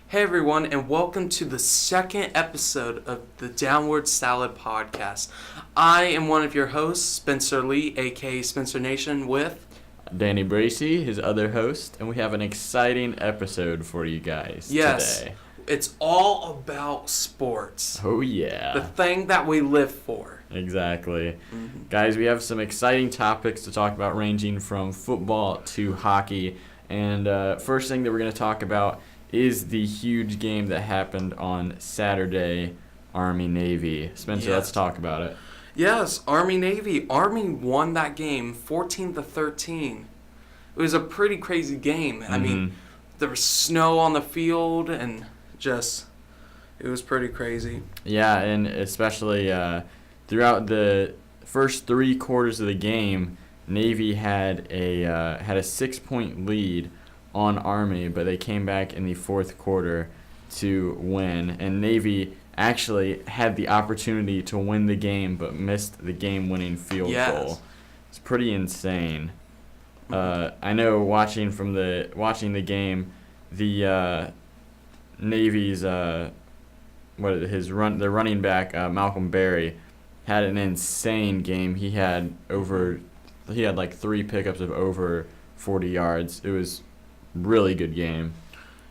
Hey everyone, and welcome to the second episode of the Downward Salad Podcast. I am one of your hosts, Spencer Lee, aka spencernation, with Danny Bracey, his other host, and we have an exciting episode for you guys today. It's all about sports. Oh yeah. The thing that we live for. Exactly. Guys, we have some exciting topics to talk about ranging from football to hockey. And first thing that we're going to talk about is the huge game that happened on Saturday, Army-Navy. Spencer, Let's talk about it. Yes, Army-Navy. Army won that game 14-13. It was a pretty crazy game. I mean, there was snow on the field and just, it was pretty crazy. Yeah, and especially throughout the first three quarters of the game, Navy had a 6-point lead on Army, but they came back in the fourth quarter to win. And Navy actually had the opportunity to win the game, but missed the game-winning field goal. It's pretty insane. I know watching the game, the Navy's their running back Malcolm Berry had an insane game. He had like 3 pickups of over 40 yards. It was really good game.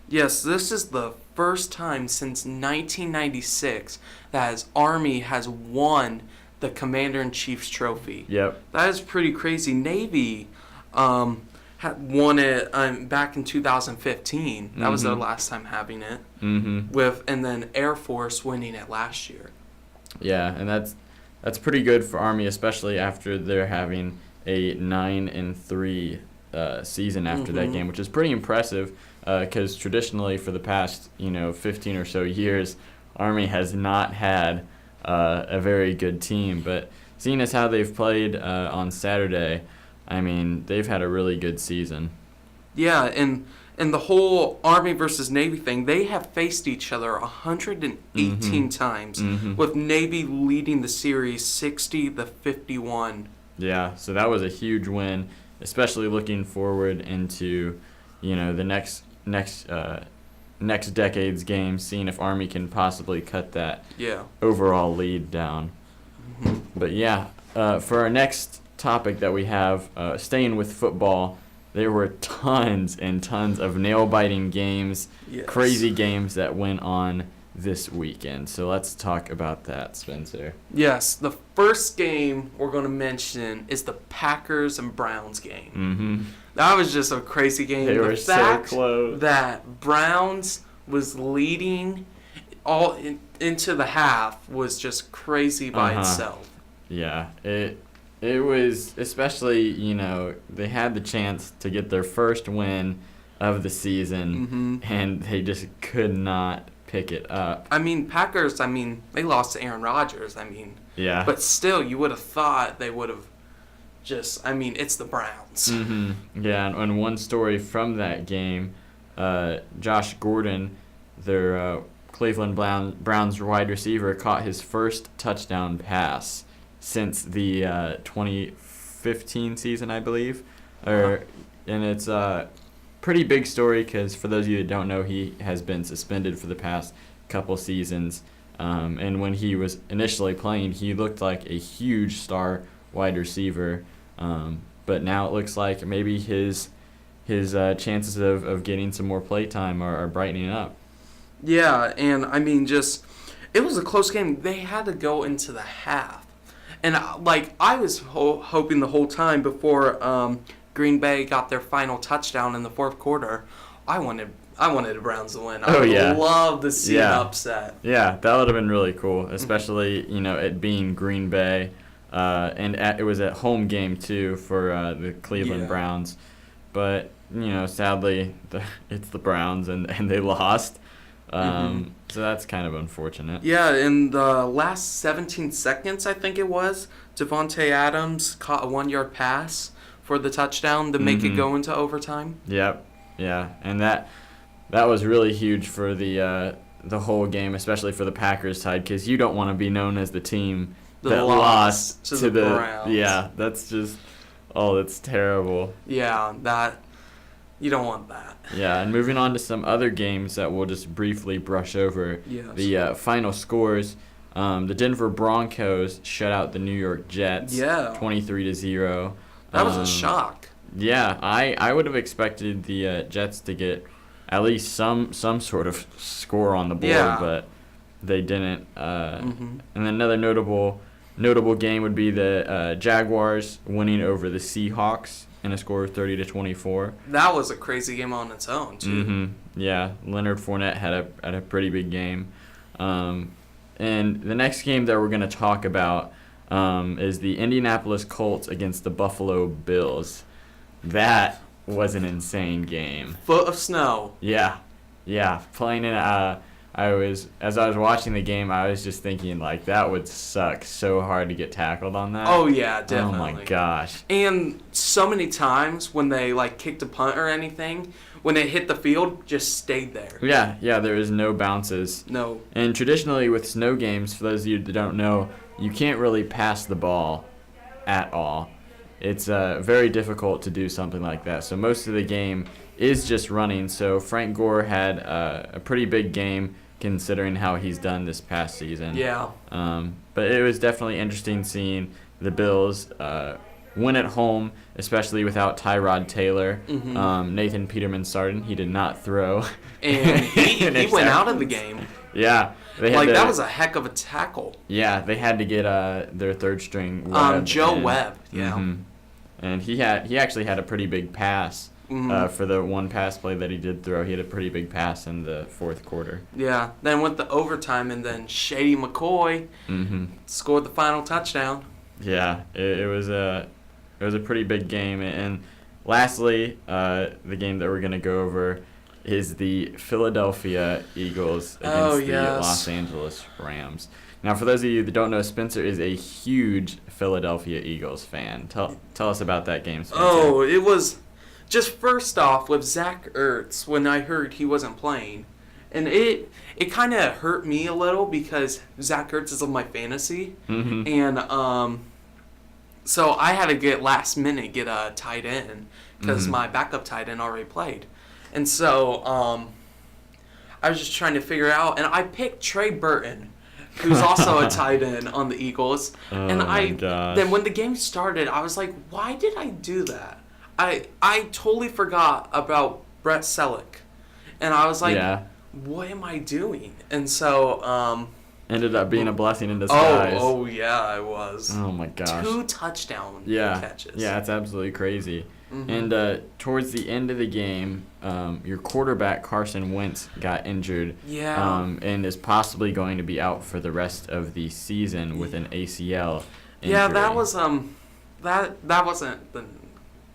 Yes, this is the first time since 1996 that Army has won the Commander-in-Chief's trophy. Yep. That is pretty crazy. Navy had won it back in 2015. That was their last time having it. And then Air Force winning it last year. Yeah, and that's pretty good for Army, especially after they're having a 9-3 season after that game, which is pretty impressive because traditionally for the past 15 or so years, Army has not had a very good team. But seeing as how they've played on Saturday, I mean, they've had a really good season. Yeah, and the whole Army versus Navy thing, they have faced each other 118 times, with Navy leading the series 60-51. Yeah, so that was a huge win, especially looking forward into, the next decade's game, seeing if Army can possibly cut that overall lead down. But yeah, for our next topic that we have, staying with football, there were tons and tons of nail-biting games, crazy games that went on this weekend. So let's talk about that, Spencer. Yes, the first game we're going to mention is the Packers and Browns game. That was just a crazy game. They were so close. That Browns was leading all into the half was just crazy by itself. Yeah, it was, especially, they had the chance to get their first win of the season, and they just could not pick it up. I mean, Packers, they lost to Aaron Rodgers. Yeah. But still, you would have thought they would have it's the Browns. Yeah, and one story from that game, Josh Gordon, their Cleveland Browns wide receiver, caught his first touchdown pass since the 2015 season, I believe. And it's pretty big story because for those of you that don't know, he has been suspended for the past couple seasons. And when he was initially playing, he looked like a huge star wide receiver. But now it looks like maybe his chances of getting some more play time are brightening up. Yeah, and it was a close game. They had to go into the half. And I was hoping the whole time before Green Bay got their final touchdown in the fourth quarter, I wanted the Browns to win. I would love to see an upset. Yeah, that would have been really cool, especially it being Green Bay, and it was at home game too for the Cleveland Browns. But sadly, it's the Browns and they lost. So that's kind of unfortunate. Yeah, in the last 17 seconds, I think it was, Devontae Adams caught a 1-yard pass for the touchdown to make it go into overtime. Yep, yeah, and that was really huge for the whole game, especially for the Packers side, because you don't want to be known as the team that lost to the Browns. Yeah, that's just, that's terrible. Yeah, You don't want that. Yeah, and moving on to some other games that we'll just briefly brush over. Yes. The final scores. The Denver Broncos shut out the New York Jets. Yeah. 23-0. That was a shock. Yeah, I would have expected the Jets to get at least some sort of score on the board, but they didn't. And then another notable game would be the Jaguars winning over the Seahawks in a score of 30-24. That was a crazy game on its own too. Yeah, Leonard Fournette had a pretty big game. And the next game that we're going to talk about is the Indianapolis Colts against the Buffalo Bills. That was an insane game. Foot of snow. Yeah. Playing in as I was watching the game, I was just thinking like that would suck so hard to get tackled on that. Oh yeah, definitely. Oh my gosh. And so many times when they like kicked a punt or anything, when it hit the field, just stayed there. Yeah, there was no bounces. No. And traditionally with snow games, for those of you that don't know, you can't really pass the ball at all. It's very difficult to do something like that. So most of the game is just running. So Frank Gore had a pretty big game considering how he's done this past season. Yeah. But it was definitely interesting seeing the Bills win at home, especially without Tyrod Taylor. Nathan Peterman started. He did not throw. And he went out of the game. Yeah. That was a heck of a tackle. Yeah, they had to get their third string Webb. Joe Webb, yeah. And he actually had a pretty big pass for the one pass play that he did throw. He had a pretty big pass in the fourth quarter. Yeah, then went to overtime, and then Shady McCoy scored the final touchdown. Yeah, it was a pretty big game. And lastly, the game that we're going to go over is the Philadelphia Eagles against the Los Angeles Rams. Now, for those of you that don't know, Spencer is a huge Philadelphia Eagles fan. Tell us about that game, Spencer. Oh, it was just first off with Zach Ertz when I heard he wasn't playing. And it kind of hurt me a little because Zach Ertz is on my fantasy. And so I had to last minute get a tight end because my backup tight end already played. And so I was just trying to figure out, and I picked Trey Burton, who's also a tight end on the Eagles. And then when the game started, I was like, why did I do that? I totally forgot about Brett Selleck. And I was like, what am I doing? And so ended up being a blessing in disguise. Oh yeah, I was. Oh my gosh. 2 touchdown catches. Yeah, it's absolutely crazy. And towards the end of the game, your quarterback, Carson Wentz, got injured. Yeah. And is possibly going to be out for the rest of the season with an ACL injury. Yeah, that was that wasn't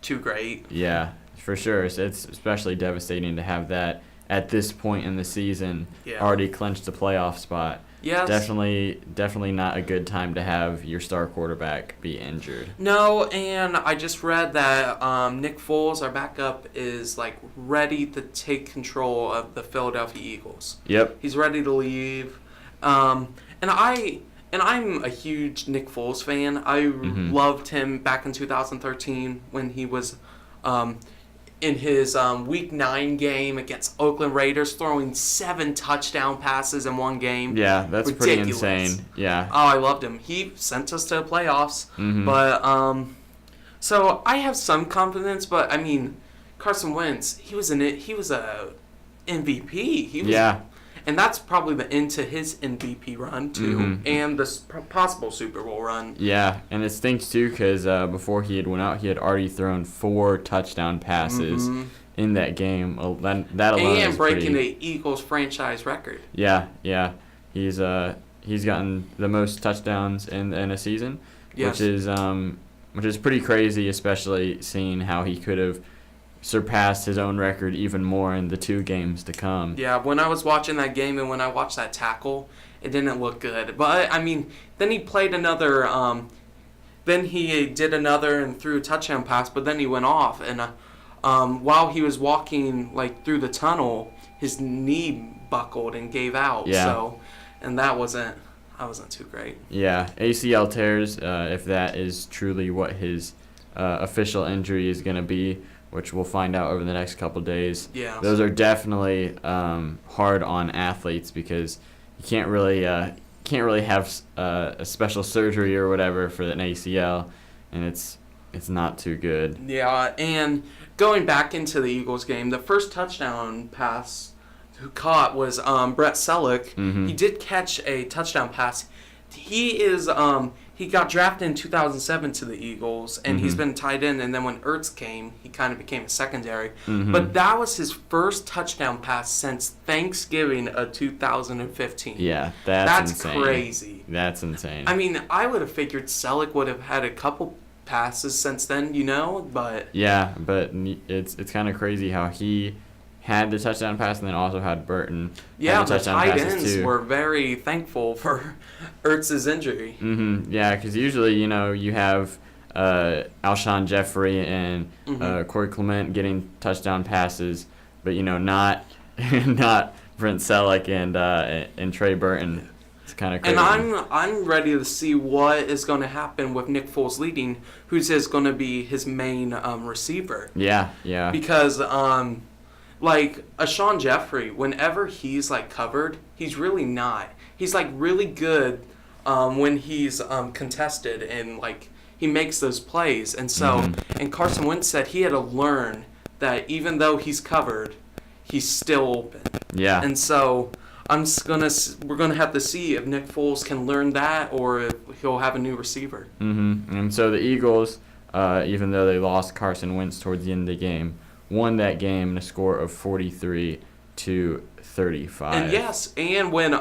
too great. Yeah, for sure. It's especially devastating to have that at this point in the season already clinched the playoff spot. Yes. Definitely not a good time to have your star quarterback be injured. No, and I just read that Nick Foles, our backup, is like ready to take control of the Philadelphia Eagles. Yep. He's ready to leave. And I'm a huge Nick Foles fan. I loved him back in 2013 when he was in his Week 9 game against Oakland Raiders, throwing 7 touchdown passes in one game. Yeah, that's pretty insane. Yeah. Oh, I loved him. He sent us to the playoffs. But so I have some confidence. But I mean, Carson Wentz, he was a MVP. And that's probably the end to his MVP run, too, and the possible Super Bowl run. Yeah, and it stinks, too, because before he had went out, he had already thrown 4 touchdown passes in that game. That alone and is breaking pretty... the Eagles franchise record. Yeah. He's gotten the most touchdowns in a season, which is pretty crazy, especially seeing how he could have surpassed his own record even more in the 2 games to come. Yeah, when I was watching that game and when I watched that tackle, it didn't look good. But, I mean, then he played another, then he did another and threw a touchdown pass, but then he went off. And while he was walking, like, through the tunnel, his knee buckled and gave out. Yeah. So, and that wasn't too great. Yeah, ACL tears, if that is truly what his official injury is going to be, which we'll find out over the next couple days. Yeah. Those are definitely hard on athletes because you can't really have a special surgery or whatever for an ACL, and it's not too good. Yeah, and going back into the Eagles game, the first touchdown pass who caught was Brett Selleck. Mhm. He did catch a touchdown pass. He got drafted in 2007 to the Eagles, and he's been tight end. And then when Ertz came, he kind of became a secondary. But that was his first touchdown pass since Thanksgiving of 2015. Yeah, that's insane. Crazy. That's insane. I mean, I would have figured Selleck would have had a couple passes since then, but yeah, but it's kind of crazy how he had the touchdown pass and then also had Burton. Yeah, the touchdown tight passes ends too. were very thankful for Ertz's injury. Yeah, because usually you have Alshon Jeffrey and Corey Clement getting touchdown passes, but not not Brent Selleck and Trey Burton. It's kind of crazy. And I'm ready to see what is going to happen with Nick Foles leading, who's going to be his main receiver. Yeah. Because Alshon Jeffrey, whenever he's covered, he's really not. He's really good when he's contested and he makes those plays. And so, and Carson Wentz said he had to learn that even though he's covered, he's still open. Yeah. And so we're gonna have to see if Nick Foles can learn that or if he'll have a new receiver. And so the Eagles, even though they lost Carson Wentz towards the end of the game, won that game in a score of 43-35. And yes, and when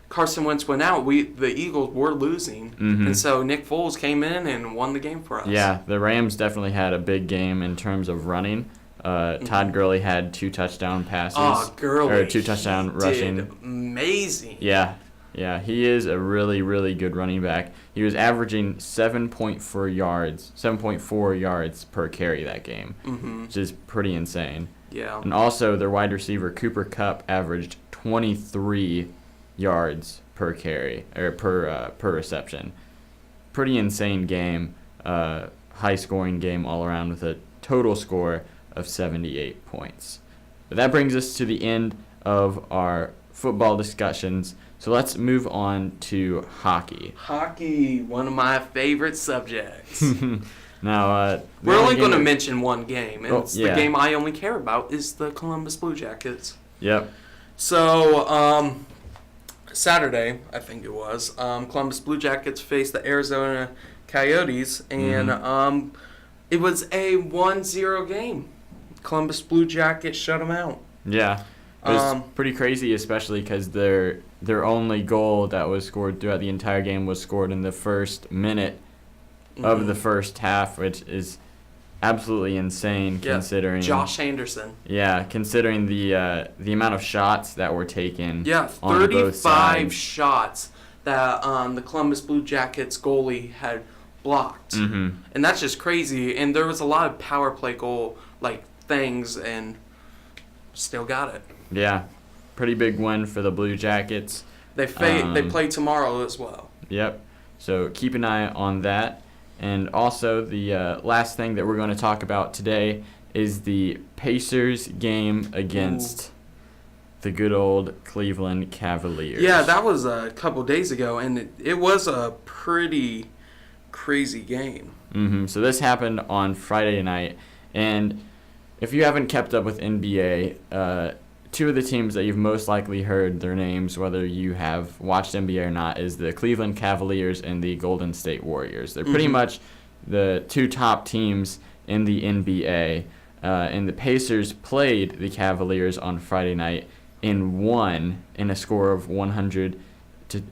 Carson Wentz went out, the Eagles were losing, and so Nick Foles came in and won the game for us. Yeah, the Rams definitely had a big game in terms of running. Todd Gurley had 2 touchdown passes. Oh, Gurley. Or 2 touchdown rushing. Did amazing. Yeah, he is a really, really good running back. He was averaging 7.4 yards per carry that game, which is pretty insane. Yeah. And also, their wide receiver, Cooper Kupp, averaged 23 yards per carry, or per reception. Pretty insane game. High-scoring game all around with a total score of 78 points. But that brings us to the end of our football discussions. So let's move on to hockey. Hockey, one of my favorite subjects. Now, we're only going to mention one game, and the game I only care about is the Columbus Blue Jackets. Yep. So, Saturday, I think it was, Columbus Blue Jackets faced the Arizona Coyotes, and it was a 1-0 game. Columbus Blue Jackets shut them out. Yeah. It was pretty crazy, especially because their only goal that was scored throughout the entire game was scored in the first minute of the first half, which is absolutely insane considering Josh Anderson. Yeah, considering the amount of shots that were taken. Yeah, on both 35 sides. shots that the Columbus Blue Jackets goalie had blocked, and that's just crazy. And there was a lot of power play goal things, and still got it. Yeah, pretty big win for the Blue Jackets. They play tomorrow as well. Yep. So keep an eye on that. And also the last thing that we're going to talk about today is the Pacers game against the good old Cleveland Cavaliers. Yeah, that was a couple days ago, and it was a pretty crazy game. So this happened on Friday night, and if you haven't kept up with NBA, 2 of the teams that you've most likely heard their names, whether you have watched NBA or not, is the Cleveland Cavaliers and the Golden State Warriors. They're pretty much the 2 top teams in the NBA. And the Pacers played the Cavaliers on Friday night and won in a score of 102 to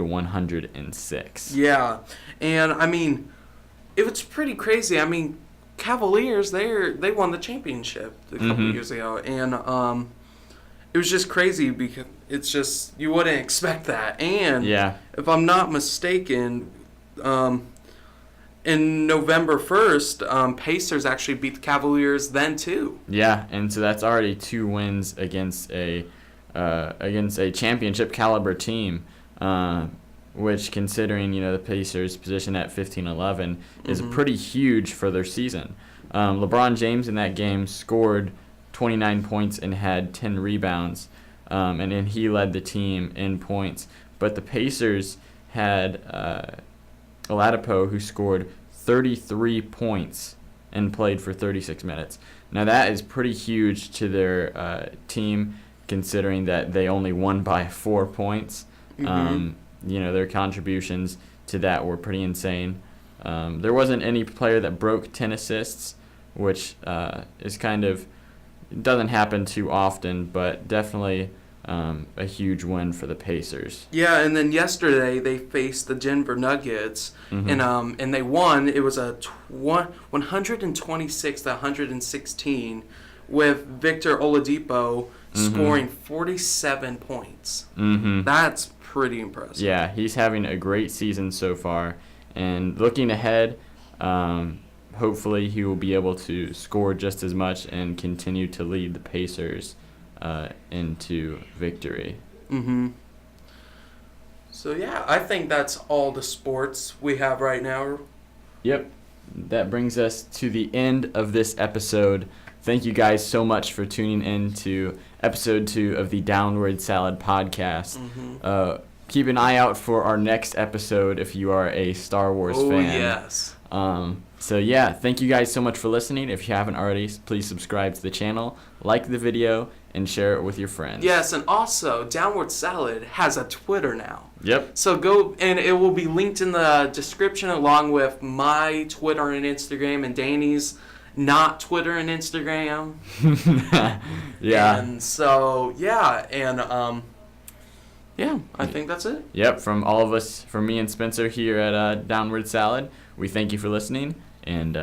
106. Yeah, and I mean, it was pretty crazy. I mean, Cavaliers, they won the championship a couple years ago, and it was just crazy because it's just you wouldn't expect that. And if I'm not mistaken, in November 1st, Pacers actually beat the Cavaliers then too. Yeah, and so that's already 2 wins against a championship caliber team. Which, considering the Pacers' position at 15-11, is pretty huge for their season. LeBron James in that game scored 29 points and had 10 rebounds, and then he led the team in points. But the Pacers had Oladipo, who scored 33 points and played for 36 minutes. Now that is pretty huge to their team, considering that they only won by 4 points. Their contributions to that were pretty insane. There wasn't any player that broke 10 assists, which is doesn't happen too often, but definitely a huge win for the Pacers. Yeah, and then yesterday they faced the Denver Nuggets, and they won. It was a 126-116 with Victor Oladipo scoring 47 points. That's pretty impressive. Yeah, he's having a great season so far, and looking ahead, hopefully he will be able to score just as much and continue to lead the Pacers into victory. So yeah, I think that's all the sports we have right now. Yep. That brings us to the end of this episode. Thank you guys so much for tuning in to episode 2 of the Downward Salad podcast. Keep an eye out for our next episode if you are a Star Wars fan. Oh, yes. So yeah, thank you guys so much for listening. If you haven't already, please subscribe to the channel, like the video, and share it with your friends. Yes, and also, Downward Salad has a Twitter now. Yep. So go, and it will be linked in the description along with my Twitter and Instagram and Danny's not Twitter and Instagram. Yeah. And so, yeah, and yeah, I think that's it. Yep, from all of us, from me and Spencer here at Downward Salad, we thank you for listening, and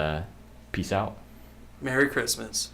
peace out. Merry Christmas.